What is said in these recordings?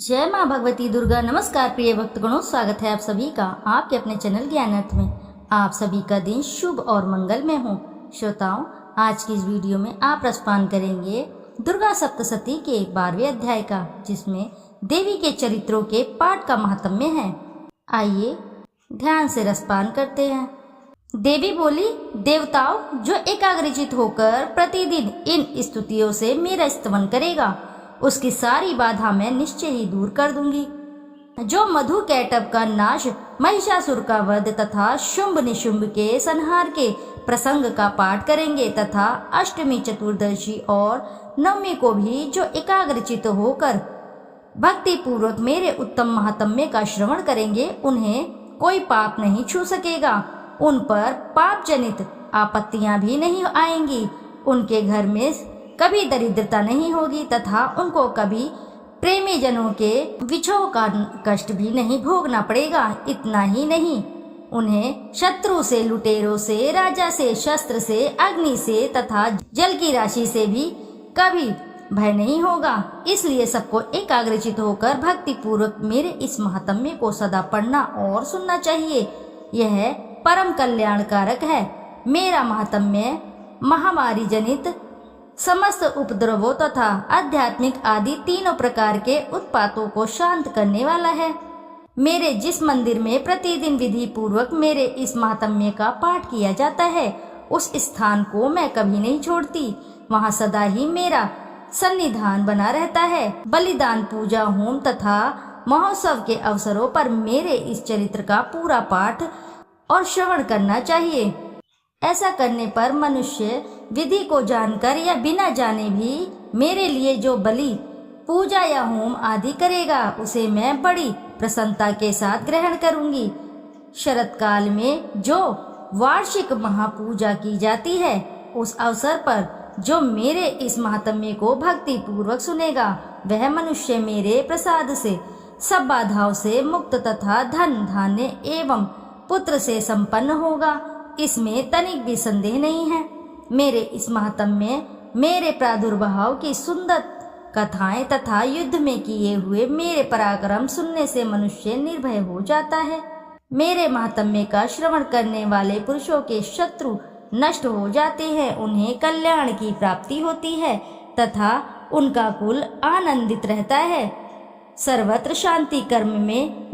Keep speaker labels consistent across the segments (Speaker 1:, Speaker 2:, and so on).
Speaker 1: जय माँ भगवती दुर्गा। नमस्कार प्रिय भक्तगणों, स्वागत है आप सभी का आपके अपने चैनल ज्ञान अर्थ में। आप सभी का दिन शुभ और मंगलमय हो। श्रोताओं, आज की इस वीडियो में आप रसपान करेंगे दुर्गा सप्तशती के 12वें अध्याय का, जिसमें देवी के चरित्रों के पाठ का महात्म्य है। आइए ध्यान से रसपान करते हैं। देवी बोली, देवताओं, जो एकाग्रचित होकर प्रतिदिन इन स्तुतियों से मेरा स्तवन करेगा उसकी सारी बाधा मैं निश्चय ही दूर कर दूंगी। जो मधु कैटभ का नाश, महिषासुर का वध तथा शुंभ निशुंभ के संहार के प्रसंग का पाठ करेंगे तथा अष्टमी, चतुर्दशी और नवमी को भी जो एकाग्रचित होकर भक्ति पूर्वक मेरे उत्तम महात्म्य का श्रवण करेंगे, उन्हें कोई पाप नहीं छू सकेगा। उन पर पाप जनित आपत्तियां भी नहीं आएंगी। उनके घर में कभी दरिद्रता नहीं होगी तथा उनको कभी प्रेमी जनों के विछोह का कष्ट भी नहीं भोगना पड़ेगा। इतना ही नहीं, उन्हें शत्रु से, लुटेरों से, राजा से, शस्त्र से, अग्नि से तथा जल की राशि से भी कभी भय नहीं होगा। इसलिए सबको एकाग्रचित होकर भक्ति पूर्वक मेरे इस महात्म्य को सदा पढ़ना और सुनना चाहिए। यह परम कल्याणकारक है। मेरा महात्म्य महामारी जनित समस्त उपद्रवों तथा आध्यात्मिक आदि तीनों प्रकार के उत्पातों को शांत करने वाला है। मेरे जिस मंदिर में प्रतिदिन विधि पूर्वक मेरे इस महात्म्य का पाठ किया जाता है, उस स्थान को मैं कभी नहीं छोड़ती। वहाँ सदा ही मेरा सन्निधान बना रहता है। बलिदान, पूजा, होम तथा महोत्सव के अवसरों पर मेरे इस चरित्र का पूरा पाठ और श्रवण करना चाहिए। ऐसा करने पर मनुष्य विधि को जानकर या बिना जाने भी मेरे लिए जो बलि, पूजा या होम आदि करेगा, उसे मैं बड़ी प्रसन्नता के साथ ग्रहण करूंगी। शरत काल में जो वार्षिक महापूजा की जाती है, उस अवसर पर जो मेरे इस महात्म्य को भक्ति पूर्वक सुनेगा, वह मनुष्य मेरे प्रसाद से सब बाधाओं से मुक्त तथा धन, धान्य एवं पुत्र से संपन्न होगा। इसमें तनिक भी संदेह नहीं है। मेरे इस महात्म्य, मेरे प्रादुर्भाव की सुंदर कथाएं तथा युद्ध में किए हुए मेरे पराक्रम सुनने से मनुष्य निर्भय हो जाता है। मेरे महात्म्य का श्रवण करने वाले पुरुषों के शत्रु नष्ट हो जाते हैं, उन्हें कल्याण की प्राप्ति होती है तथा उनका कुल आनंदित रहता है। सर्वत्र शांति कर्म में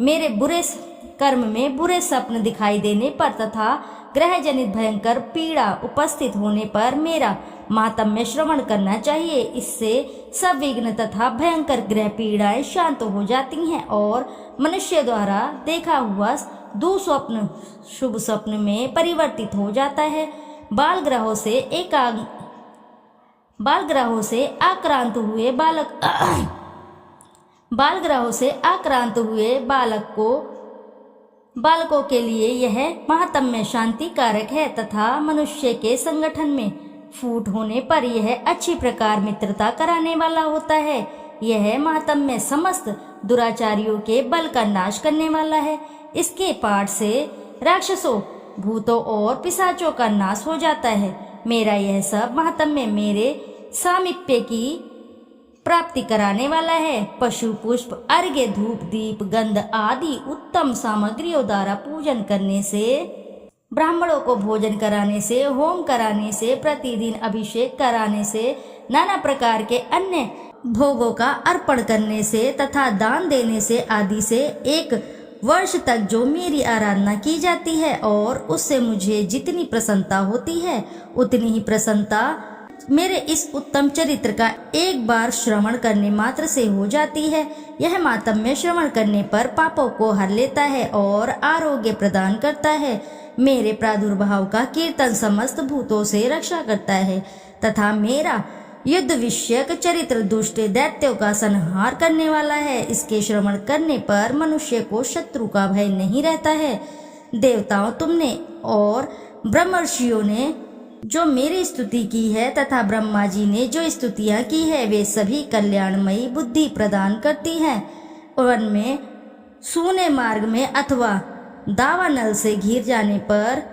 Speaker 1: बुरे स्वप्न दिखाई देने पर तथा ग्रह जनित भयंकर पीड़ा उपस्थित होने पर मेरा महात्म्य श्रवण करना चाहिए। इससे सब विघ्न तथा भयंकर ग्रह पीड़ाएं शांत हो जाती हैं और मनुष्य द्वारा देखा हुआ दुस्वप्न शुभ स्वप्न में परिवर्तित हो जाता है। बाल ग्रहों से आक्रांत हुए बालकों के लिए यह महात्म्य शांति कारक है तथा मनुष्य के संगठन में फूट होने पर यह अच्छी प्रकार मित्रता कराने वाला होता है। यह महात्म्य समस्त दुराचारियों के बल का नाश करने वाला है। इसके पाठ से राक्षसों, भूतों और पिशाचों का नाश हो जाता है। मेरा यह सब महात्म्य मेरे सामीप्य की प्राप्ति कराने वाला है। पशु, पुष्प, अर्घ्य, धूप, दीप, गंध आदि उत्तम सामग्रियों द्वारा पूजन करने से, ब्राह्मणों को भोजन कराने से, होम कराने से, प्रतिदिन अभिषेक कराने से, नाना प्रकार के अन्य भोगों का अर्पण करने से तथा दान देने से आदि से 1 वर्ष तक जो मेरी आराधना की जाती है और उससे मुझे जितनी प्रसन्नता होती है, उतनी ही प्रसन्नता मेरे इस उत्तम चरित्र का एक बार श्रवण करने मात्र से हो जाती है। यह महात्म्य श्रवण करने पर पापों को हर लेता है और आरोग्य प्रदान करता है। मेरे प्रादुर्भाव का कीर्तन समस्त भूतों से रक्षा करता है तथा मेरा युद्ध विषयक चरित्र दुष्ट दैत्यों का संहार करने वाला है। इसके श्रवण करने पर मनुष्य को शत्रु का भय नहीं रहता है। देवताओं, तुमने और ब्रह्मर्षियों ने जो मेरी स्तुति की है तथा ब्रह्मा जी ने जो स्तुतियां की है, वे सभी कल्याणमयी बुद्धि प्रदान करती हैं। वन में, सूने मार्ग में अथवा दावानल से घिर जाने पर,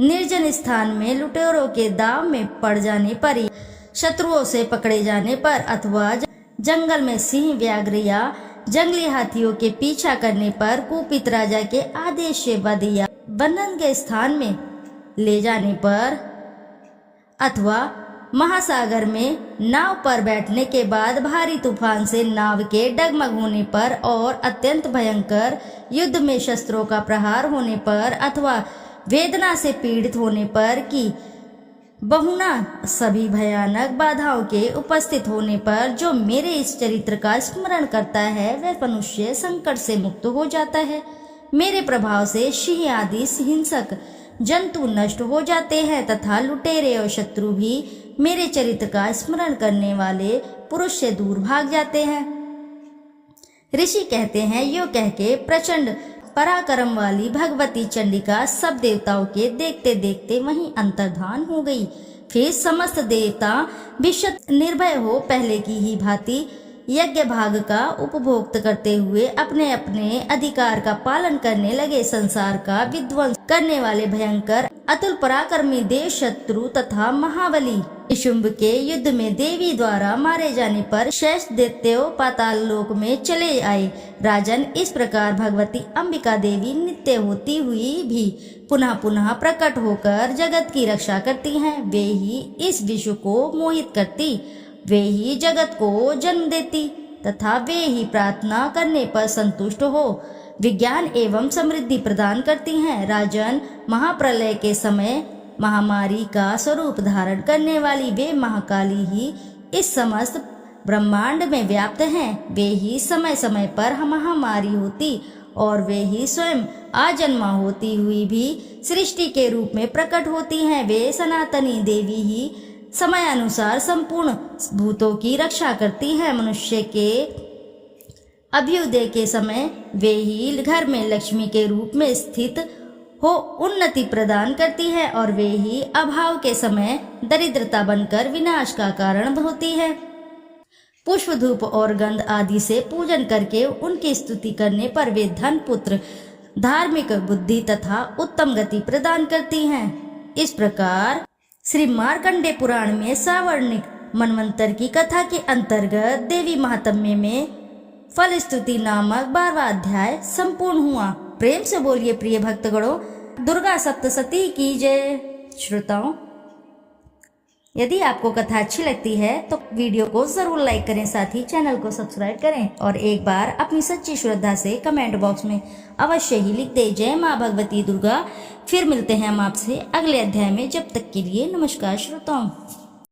Speaker 1: निर्जन स्थान में लुटेरों के दाव में पड़ जाने पर, शत्रुओं से पकड़े जाने पर अथवा जंगल में सिंह, व्याघ्र या जंगली हाथियों के पीछा करने पर कुपित राजा के आदेश से वध या बंधन के स्थान में ले जाने पर अथवा महासागर में नाव पर बैठने के बाद भारी तूफान से नाव के डगमग होने पर और अत्यंत भयंकर युद्ध में शस्त्रों का प्रहार होने पर अथवा वेदना से पीड़ित होने पर कि बहुना सभी भयानक बाधाओं के उपस्थित होने पर जो मेरे इस चरित्र का स्मरण करता है वह मनुष्य संकट से मुक्त हो जाता है। मेरे प्रभाव से सिंह आदि हिंसक जंतु नष्ट हो जाते हैं तथा लुटेरे और शत्रु भी मेरे चरित्र का स्मरण करने वाले पुरुष से दूर भाग जाते हैं। ऋषि कहते हैं, यो कह के प्रचंड पराक्रम वाली भगवती चंडिका सब देवताओं के देखते देखते वहीं अंतर्धान हो गई। फिर समस्त देवता विशत निर्भय हो पहले की ही भांति यज्ञ भाग का उपभोग करते हुए अपने अपने अधिकार का पालन करने लगे। संसार का विध्वंस करने वाले भयंकर अतुल पराक्रमी देव शत्रु तथा महाबली शुंभ के युद्ध में देवी द्वारा मारे जाने पर शेष दैत्य पाताल लोक में चले आए। राजन, इस प्रकार भगवती अंबिका देवी नित्य होती हुई भी पुनः पुनः प्रकट होकर जगत की रक्षा करती हैं। वे ही इस विश्व को मोहित करती, वे ही जगत को जन्म देती तथा वे ही प्रार्थना करने पर संतुष्ट हो विज्ञान एवं समृद्धि प्रदान करती हैं। राजन, महाप्रलय के समय महामारी का स्वरूप धारण करने वाली वे महाकाली ही इस समस्त ब्रह्मांड में व्याप्त हैं। वे ही समय समय पर महामारी होती और वे ही स्वयं आजन्मा होती हुई भी सृष्टि के रूप में प्रकट होती हैं। वे सनातनी देवी ही समय अनुसार संपूर्ण भूतों की रक्षा करती हैं। मनुष्य के अभ्युदय के समय वे ही घर में लक्ष्मी के रूप में स्थित हो उन्नति प्रदान करती है और वे ही अभाव के समय दरिद्रता बनकर विनाश का कारण होती है। पुष्प धूप और गंध आदि से पूजन करके उनकी स्तुति करने पर वे धन पुत्र धार्मिक बुद्धि तथा उत्तम गति प्रदान करती हैं। इस प्रकार श्री मार्कंडे पुराण में सावर्णिक मनवंतर की कथा के अंतर्गत देवी महात्म्य में फल स्तुति नामक 12वां अध्याय संपूर्ण हुआ। प्रेम से बोलिए प्रिय भक्तगणों, दुर्गा सप्तशती की जय। श्रोताओं, यदि आपको कथा अच्छी लगती है तो वीडियो को जरूर लाइक करें, साथ ही चैनल को सब्सक्राइब करें और एक बार अपनी सच्ची श्रद्धा से कमेंट बॉक्स में अवश्य ही लिख दे जय माँ भगवती दुर्गा। फिर मिलते हैं हम आपसे अगले अध्याय में। जब तक के लिए नमस्कार श्रोताओं।